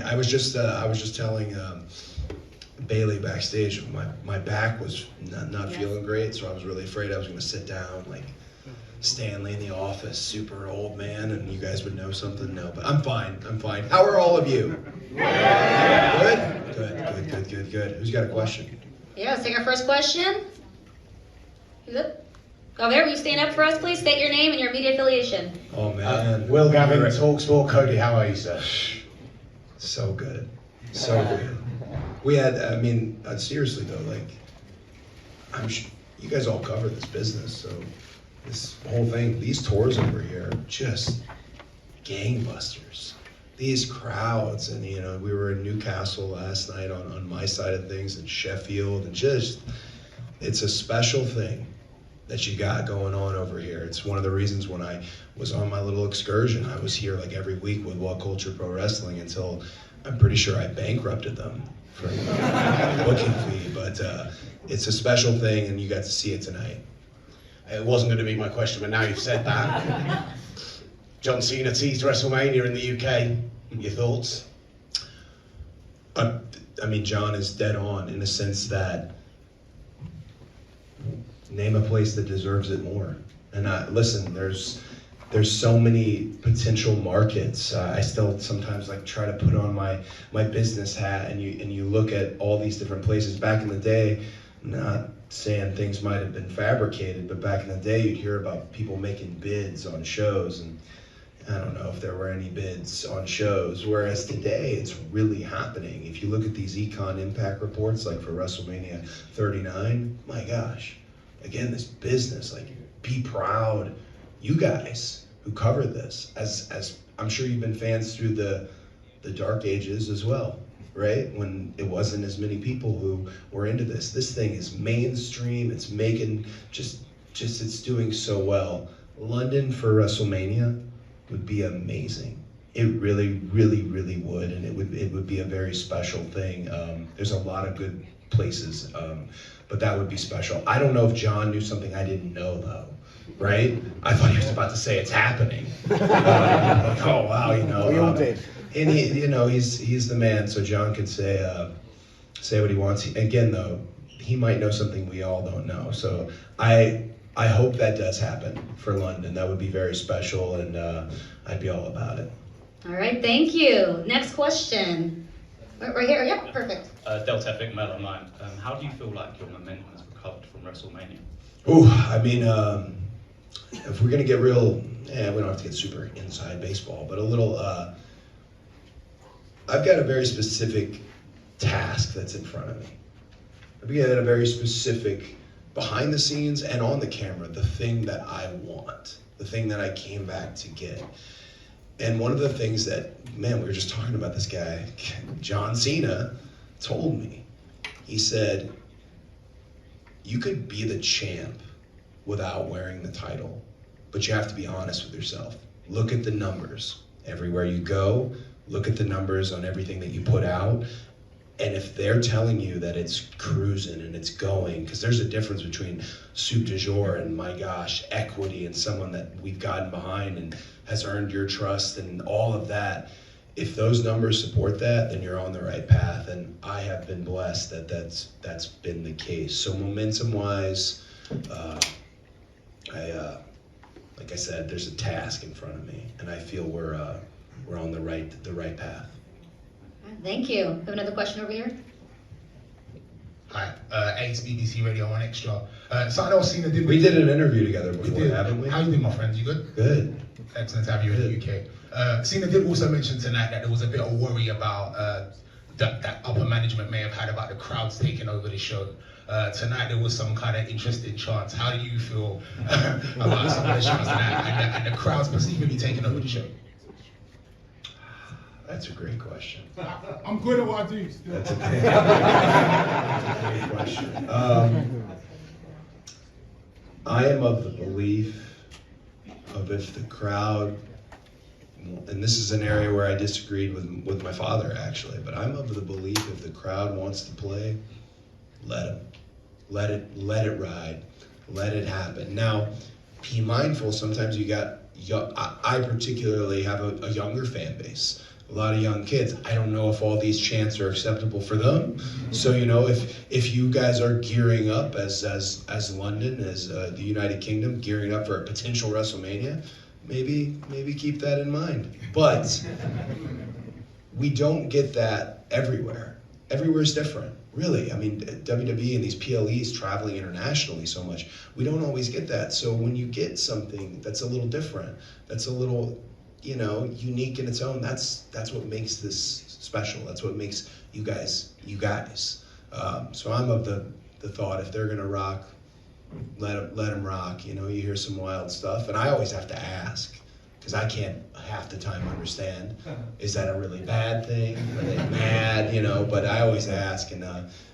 I was just telling Bayley backstage, my back was not feeling great, so I was really afraid I was going to sit down like Stanley in the Office, super old man, and you guys would know something. No, but I'm fine. How are all of you? Good. Who's got a question? Yeah, let's take our first question. Who's it? Over there, will you stand up for us, please? State your name and your media affiliation. Oh, man. Will Gavin, TalkSport. Cody, how are you, sir? So good. We had, seriously though, like, you guys all cover this business, so this whole thing, these tours over here, just gangbusters. These crowds, and we were in Newcastle last night on my side of things, in Sheffield, and it's a special thing that you got going on over here. It's one of the reasons when I was on my little excursion, I was here like every week with What Culture Pro Wrestling until I'm pretty sure I bankrupted them for a booking fee, but it's a special thing and you got to see it tonight. It wasn't going to be my question, but now you've said that. John Cena teased WrestleMania in the UK. Your thoughts? John is dead on in the sense that name a place that deserves it more. And listen, there's so many potential markets. I still sometimes like try to put on my business hat, and you look at all these different places. Back in the day, not saying things might have been fabricated, but back in the day you'd hear about people making bids on shows, and I don't know if there were any bids on shows, whereas today it's really happening. If you look at these Econ Impact reports, like for WrestleMania 39, my gosh, again, this business, like, be proud, you guys who cover this, as I'm sure you've been fans through the dark ages as well, right? When it wasn't as many people who were into this. This thing is mainstream, it's making, it's doing so well. London for WrestleMania would be amazing. It really, really, really would, and it would be a very special thing. There's a lot of good places, but that would be special. I don't know if John knew something I didn't know though, right? I thought he was about to say it's happening. Like, oh wow, We all did. And he's the man, so John can say what he wants. Again though, he might know something we all don't know. So I hope that does happen for London. That would be very special, and I'd be all about it. All right, thank you. Next question. Right here, yeah, perfect. Delta Epic Mail Online. How do you feel like your momentum has recovered from WrestleMania? If we're gonna get real, we don't have to get super inside baseball, but a little, I've got a very specific task that's in front of me. I've got a very specific, behind the scenes and on the camera, the thing that I want, the thing that I came back to get. And one of the things that, we were just talking about this guy, John Cena, told me. He said, you could be the champ without wearing the title, but you have to be honest with yourself. Look at the numbers. Everywhere you go, look at the numbers on everything that you put out. And if they're telling you that it's cruising and it's going, because there's a difference between soup du jour and, my gosh, equity, and someone that we've gotten behind and has earned your trust and all of that. If those numbers support that, then you're on the right path. And I have been blessed that that's been the case. So momentum-wise, like I said, there's a task in front of me, and I feel we're on the right path. Thank you. We have another question over here. Hi, Ace, BBC Radio 1 Extra. Something else Cena did. We did an interview together before, haven't we? How you doing, my friend? You good? Good. Excellent to have you in the UK. Cena did also mention tonight that there was a bit of worry about that upper management may have had about the crowds taking over the show. Tonight there was some kind of interesting chants. How do you feel about some of the chants and the crowds perceivably taking over the show? That's a great question. I'm good at what I do. That's a great question. I am of the belief of if the crowd, and this is an area where I disagreed with my father actually, but I'm of the belief if the crowd wants to play, let them. Let it ride. Let it happen. Now, be mindful, sometimes you I particularly have a younger fan base, a lot of young kids. I don't know if all these chants are acceptable for them. So if you guys are gearing up as London, as the United Kingdom, gearing up for a potential WrestleMania, maybe keep that in mind. But we don't get that everywhere. Everywhere is different, really. I mean, WWE and these PLEs traveling internationally so much, we don't always get that. So when you get something that's a little different, that's a little, unique in its own, that's what makes this special. That's what makes you guys, you guys. So I'm of the thought, if they're gonna rock, let them rock. You hear some wild stuff, and I always have to ask, because I can't half the time understand, is that a really bad thing? Are they mad? But I always ask, and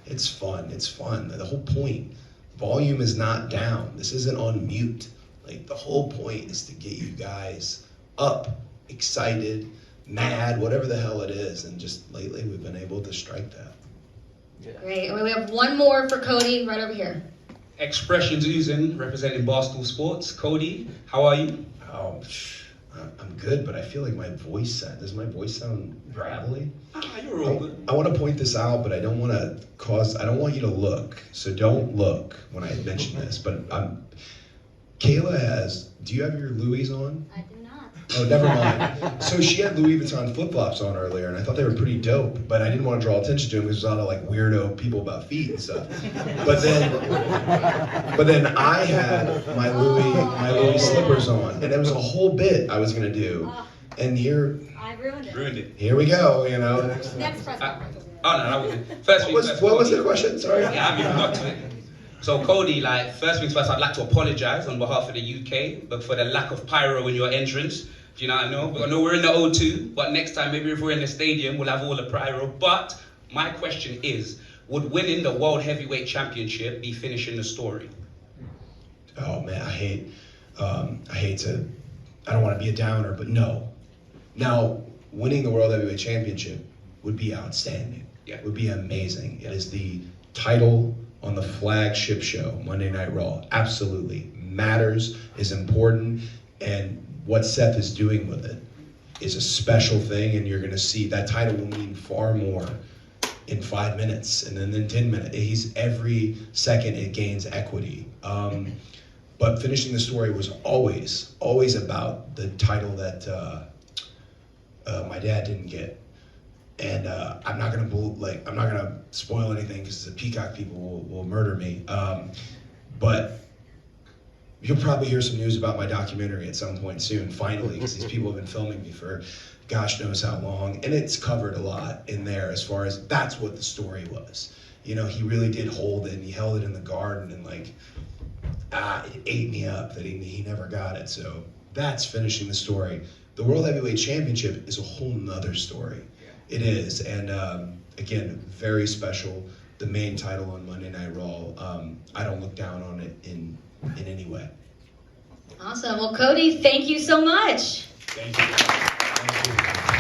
it's fun. It's fun. The whole point, volume is not down. This isn't on mute. Like, the whole point is to get you guys up, excited, mad, whatever the hell it is. And just lately, we've been able to strike that. Great. And we have one more for Cody right over here. Expressions oozing, representing Barstool Sports. Cody, how are you? Oh, I'm good, but I feel like does my voice sound gravelly? You're all good. I want to point this out, but I don't want you to look, so don't look when I mention this, but Kayla do you have your Louis on? I do not. Oh, never mind. So she had Louis Vuitton flip-flops on earlier, and I thought they were pretty dope, but I didn't want to draw attention to them because there's a lot of like weirdo people about feet and stuff. But then I had my Louis slippers on, and there was a whole bit I was gonna do, and here. I ruined it. Here we go. Next press conference. Oh no, that was it. First things first. What was the question? Sorry. Yeah, I haven't even got to it. So Cody, first things first, I'd like to apologise on behalf of the UK, but for the lack of pyro in your entrance. Do you know what I know? I know we're in the O2, but next time, maybe if we're in the stadium, we'll have all the pyro. But my question is, would winning the World Heavyweight Championship be finishing the story? Oh man, I don't want to be a downer, but no. Now, winning the World Heavyweight Championship would be outstanding. Yeah. Would be amazing. It is the title on the flagship show, Monday Night Raw. Absolutely matters, is important, and what Seth is doing with it is a special thing, and you're going to see that title will mean far more in 5 minutes, and then in 10 minutes. Every second it gains equity. But finishing the story was always about the title that my dad didn't get. And I'm not gonna spoil anything because the Peacock people will murder me. But you'll probably hear some news about my documentary at some point soon, finally, because these people have been filming me for gosh knows how long, and it's covered a lot in there as far as that's what the story was. He really did hold it, and he held it in the garden, and it ate me up that he never got it. So that's finishing the story. The World Heavyweight Championship is a whole nother story. It is, and again, very special. The main title on Monday Night Raw. I don't look down on it in any way. Awesome. Well, Cody, thank you so much. Thank you. Thank you.